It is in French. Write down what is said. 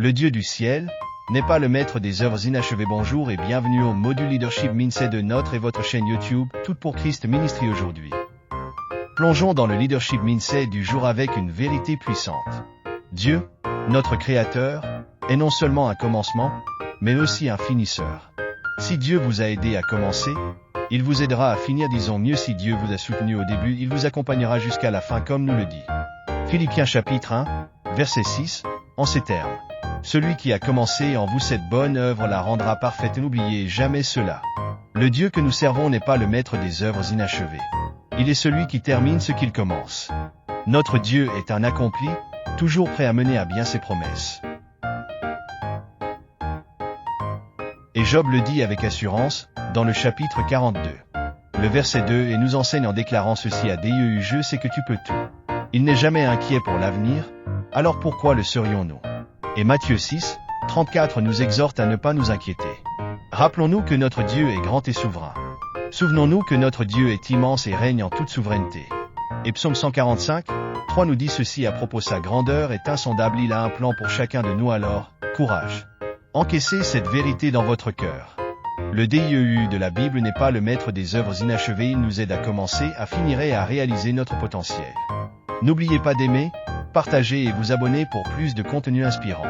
Le Dieu du ciel n'est pas le maître des œuvres inachevées. Bonjour et bienvenue au module Leadership Mindset de notre et votre chaîne YouTube, Tout pour Christ Ministry aujourd'hui. Plongeons dans le Leadership Mindset du jour avec une vérité puissante. Dieu, notre Créateur, est non seulement un commencement, mais aussi un finisseur. Si Dieu vous a aidé à commencer, il vous aidera à finir. Disons mieux, si Dieu vous a soutenu au début, il vous accompagnera jusqu'à la fin, comme nous le dit Philippiens chapitre 1, verset 6, en ces termes. Celui qui a commencé en vous cette bonne œuvre la rendra parfaite. N'oubliez jamais cela. Le Dieu que nous servons n'est pas le maître des œuvres inachevées. Il est celui qui termine ce qu'il commence. Notre Dieu est un accompli, toujours prêt à mener à bien ses promesses. Et Job le dit avec assurance, dans le chapitre 42. Le verset 2 et nous enseigne en déclarant ceci à Dieu: je sais que tu peux tout. Il n'est jamais inquiet pour l'avenir, alors pourquoi le serions-nous? Et Matthieu 6, 34 nous exhorte à ne pas nous inquiéter. Rappelons-nous que notre Dieu est grand et souverain. Souvenons-nous que notre Dieu est immense et règne en toute souveraineté. Et Psaume 145, 3 nous dit ceci à propos: sa grandeur est insondable, il a un plan pour chacun de nous, alors, courage. Encaissez cette vérité dans votre cœur. Le DIEU de la Bible n'est pas le maître des œuvres inachevées, il nous aide à commencer, à finir et à réaliser notre potentiel. N'oubliez pas d'aimer, partager et vous abonner pour plus de contenu inspirant.